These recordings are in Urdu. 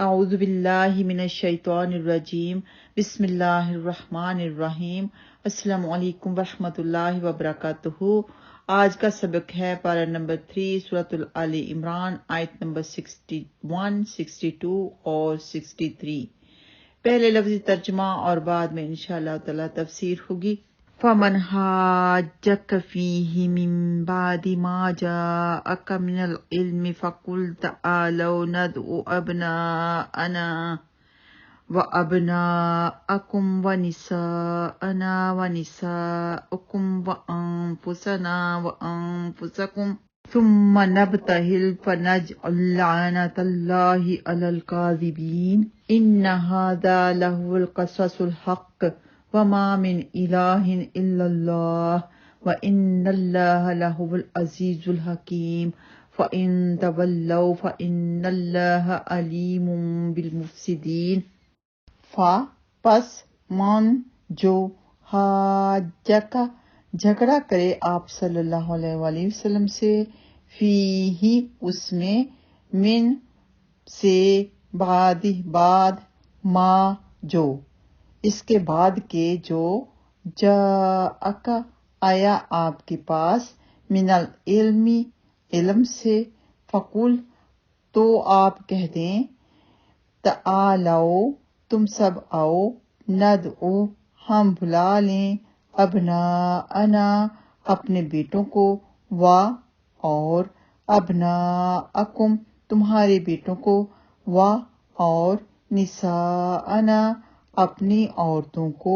اعوذ باللہ من الشیطان الرجیم بسم اللہ الرحمن الرحیم السلام علیکم ورحمۃ اللہ وبرکاتہ۔ آج کا سبق ہے پارہ نمبر 3 سورۃ آل عمران آیت نمبر 61، 62 اور 63۔ پہلے لفظی ترجمہ اور بعد میں انشاءاللہ تعالی تفسیر ہوگی۔ فَمَنْ حَاجَّكَ فِيهِ مِنْ بَعْدِ مَا جَاءَكَ مِنَ الْعِلْمِ فَقُلْ تَعَالَوْا نَدْعُ أَبْنَاءَنَا وَأَبْنَاءَكُمْ وَنِسَاءَنَا وَنِسَاءَكُمْ وَأَنفُسَنَا وَأَنفُسَكُمْ ثُمَّ نَبْتَهِلْ فَنَجْعَلْ لَعْنَةَ اللَّهِ عَلَى الْكَاذِبِينَ إِنَّ هَذَا لَهُوَ الْقَصَصُ الْحَقُّ وَمَا مِنْ إِلَٰهٍ إِلَّا اللَّهُ وَإِنَّ اللَّهَ لَهُوَ الْعَزِيزُ الْحَكِيمُ فَإِن تَوَلَّوْا فَإِنَّ اللَّهَ عَلِيمٌ بِالْمُفْسِدِينَ پس من جو حاجّک جھگڑا کرے آپ صلی اللہ علیہ وآلہ وسلم سے، فیہ اس میں، من سے، بعد ما جو اس کے بعد کے، جو جاءک آیا آپ کے پاس، من العلم علم سے، فقل تو آپ کہہ دیں، تعالو تم سب آؤ، ندعو ہم بلا لیں، ابناءنا اپنے بیٹوں کو، اور ابناءکم تمہارے بیٹوں کو، اور نساءنا اپنی عورتوں کو،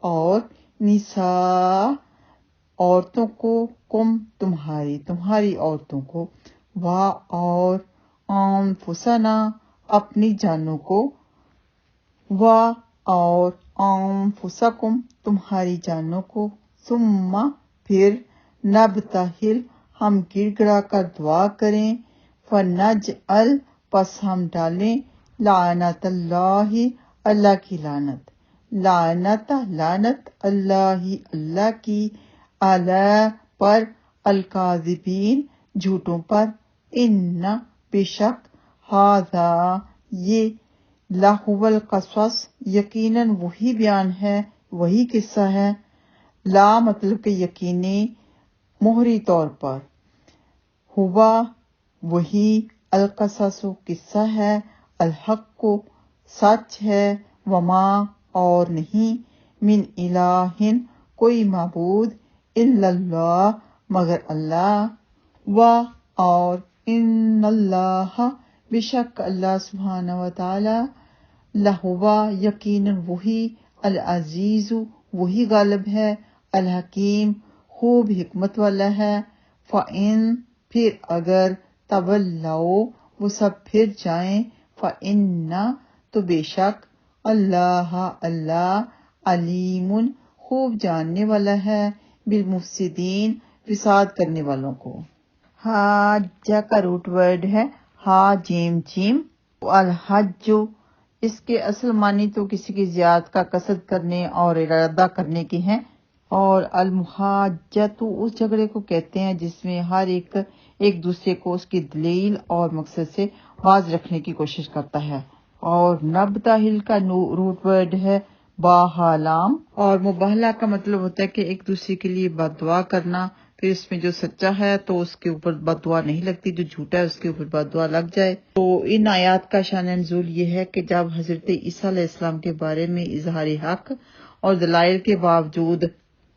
اور نساء عورتوں کو، کم تمہاری عورتوں کو، اور انفسنا اپنی جانوں کو، اور انفسکم تمہاری جانوں کو، ثم پھر نبتہل ہم گڑ گڑا کر دعا کریں، فنجعل پس ہم ڈالیں، لعنت اللہ اللہ کی لعنت، لعنت اللہ کی، علی پر، الکاذبین جھوٹوں پر، ان بے شک، ھذا یہ، لہو القصص یقیناً وہی بیان ہے، وہی قصہ ہے، لا مطلب کہ یقینی، مہری طور پر، ہوا وہی، القصص قصہ ہے، الحق کو سچ ہے، وما اور نہیں، من الہ کوئی معبود، الا اللہ مگر اللہ، اور ان اللہ بے شک اللہ سبحانہ وتعالی، لہوا یقیناً وہی، العزیز وہی غالب ہے، الحکیم خوب حکمت والا ہے، فَإِن پھر اگر، تولوا وہ سب پھر جائیں، فَإِنَّ تو بے شک، اللہ علیم خوب جاننے والا ہے، بالمفسدین فساد کرنے والوں کو۔ حاجہ کا روٹ ورڈ ہے ہا جیم جیم، الحج اس کے اصل معنی تو کسی کی زیارت کا قصد کرنے اور ارادہ کرنے کے ہیں، اور المحاجۃ اس جھگڑے کو کہتے ہیں جس میں ہر ایک دوسرے کو اس کی دلیل اور مقصد سے باز رکھنے کی کوشش کرتا ہے۔ اور نبتہل کا روٹ ورڈ ہے باہلام، اور مباہلہ کا مطلب ہوتا ہے کہ ایک دوسرے کے لیے بد دعا کرنا، پھر اس میں جو سچا ہے تو اس کے اوپر بد دعا نہیں لگتی، جو جھوٹا ہے اس کے اوپر بد دعا لگ جائے۔ تو ان آیات کا شان نزول یہ ہے کہ جب حضرت عیسیٰ علیہ السلام کے بارے میں اظہار حق اور دلائل کے باوجود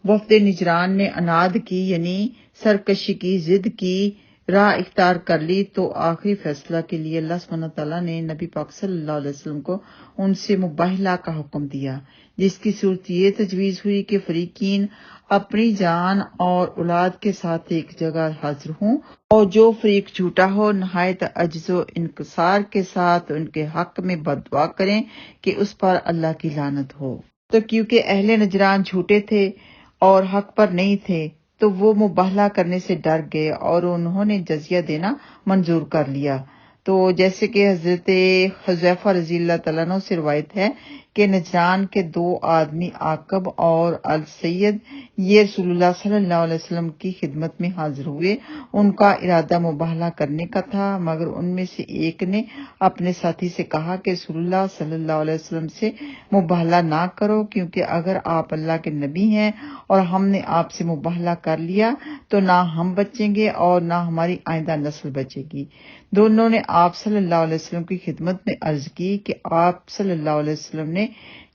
وفد نجران نے عناد کی، یعنی سرکشی کی، ضد کی، راہ اختیار کر لی، تو آخری فیصلہ کے لیے اللہ سبحانہ تعالیٰ نے نبی پاک صلی اللہ علیہ وسلم کو ان سے مباہلہ کا حکم دیا، جس کی صورت یہ تجویز ہوئی کہ فریقین اپنی جان اور اولاد کے ساتھ ایک جگہ حاضر ہوں، اور جو فریق جھوٹا ہو نہایت عجز و انکسار کے ساتھ ان کے حق میں بد دعا کریں کہ اس پر اللہ کی لعنت ہو۔ تو کیونکہ اہل نجران جھوٹے تھے اور حق پر نہیں تھے، تو وہ مباہلہ کرنے سے ڈر گئے اور انہوں نے جزیہ دینا منظور کر لیا۔ تو جیسے کہ حضرت حذیفہ رضی اللہ تعالیٰ عنہ سے روایت ہے کہ نجران کے 2 آدمی عاقب اور السید یہ رسول اللہ صلی اللہ علیہ وسلم کی خدمت میں حاضر ہوئے۔ ان کا ارادہ مباہلہ کرنے کا تھا، مگر ان میں سے ایک نے اپنے ساتھی سے کہا کہ رسول اللہ صلی اللہ علیہ وسلم سے مباہلہ نہ کرو، کیونکہ اگر آپ اللہ کے نبی ہیں اور ہم نے آپ سے مباہلہ کر لیا تو نہ ہم بچیں گے اور نہ ہماری آئندہ نسل بچے گی۔ دونوں نے آپ صلی اللہ علیہ وسلم کی خدمت میں عرض کی کہ آپ صلی اللہ علیہ وسلم نے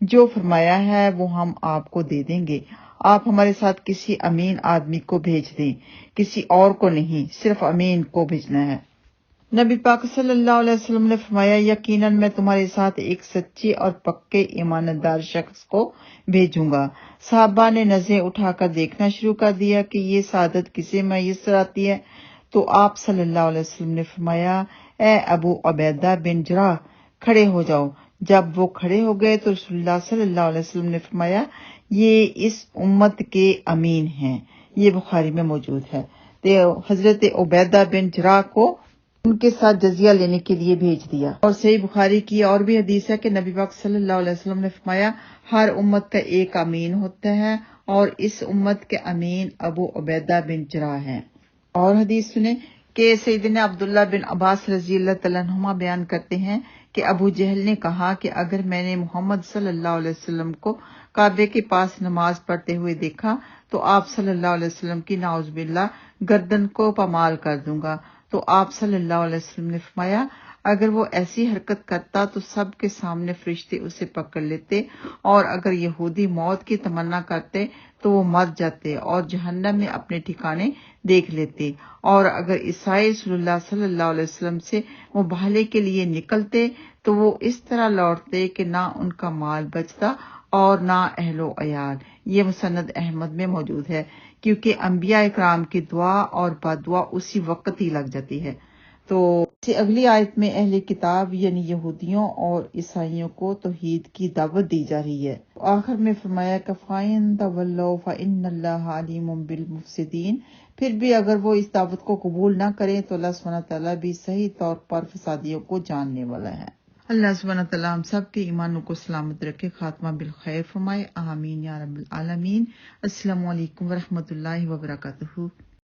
جو فرمایا ہے وہ ہم آپ کو دے دیں گے، آپ ہمارے ساتھ کسی امین آدمی کو بھیج دیں، کسی اور کو نہیں، صرف امین کو بھیجنا ہے۔ نبی پاک صلی اللہ علیہ وسلم نے فرمایا یقیناً میں تمہارے ساتھ ایک سچے اور پکے ایماندار شخص کو بھیجوں گا۔ صحابہ نے نظریں اٹھا کر دیکھنا شروع کر دیا کہ یہ سعادت کسے میسر آتی ہے، تو آپ صلی اللہ علیہ وسلم نے فرمایا اے ابو عبیدہ بن جراح کھڑے ہو جاؤ۔ جب وہ کھڑے ہو گئے تو رسول اللہ صلی اللہ علیہ وسلم نے فرمایا یہ اس امت کے امین ہیں، یہ بخاری میں موجود ہے۔ تو حضرت عبیدہ بن جراح کو ان کے ساتھ جزیہ لینے کے لیے بھیج دیا۔ اور صحیح بخاری کی اور بھی حدیث ہے کہ نبی پاک صلی اللہ علیہ وسلم نے فرمایا ہر امت کا ایک امین ہوتا ہے اور اس امت کے امین ابو عبیدہ بن جراح ہیں۔ اور حدیث سنیں کہ سیدنا عبداللہ بن عباس رضی اللہ تعالیٰ عنہما بیان کرتے ہیں کہ ابو جہل نے کہا کہ اگر میں نے محمد صلی اللہ علیہ وسلم کو کعبے کے پاس نماز پڑھتے ہوئے دیکھا تو آپ صلی اللہ علیہ وسلم کی نعوذ باللہ گردن کو پامال کر دوں گا۔ تو آپ صلی اللہ علیہ وسلم نے فرمایا اگر وہ ایسی حرکت کرتا تو سب کے سامنے فرشتے اسے پکڑ لیتے، اور اگر یہودی موت کی تمنا کرتے تو وہ مر جاتے اور جہنم میں اپنے ٹھکانے دیکھ لیتے، اور اگر عیسائی رسول اللہ صلی اللہ علیہ وسلم سے مباہلے کے لیے نکلتے تو وہ اس طرح لوٹتے کہ نہ ان کا مال بچتا اور نہ اہل و عیال۔ یہ مسند احمد میں موجود ہے، کیونکہ انبیاء اکرام کی دعا اور بدعا اسی وقت ہی لگ جاتی ہے۔ تو اگلی آیت میں اہل کتاب یعنی یہودیوں اور عیسائیوں کو توحید کی دعوت دی جا رہی ہے۔ آخر میں فرمایا کہ فَإِن تَوَلَّوْا فَإِنَّ اللَّهَ عَلِيمٌ بِالْمُفْسِدِينَ، پھر بھی اگر وہ اس دعوت کو قبول نہ کریں تو اللہ سبحانہ تعالیٰ بھی صحیح طور پر فسادیوں کو جاننے والا ہے۔ اللہ سبحانہ تعالیٰ ہم سب کے ایمانوں کو سلامت رکھے، خاتمہ بالخیر فرمائے، آمین یا رب العالمین۔ السلام علیکم ورحمۃ اللہ وبرکاتہ۔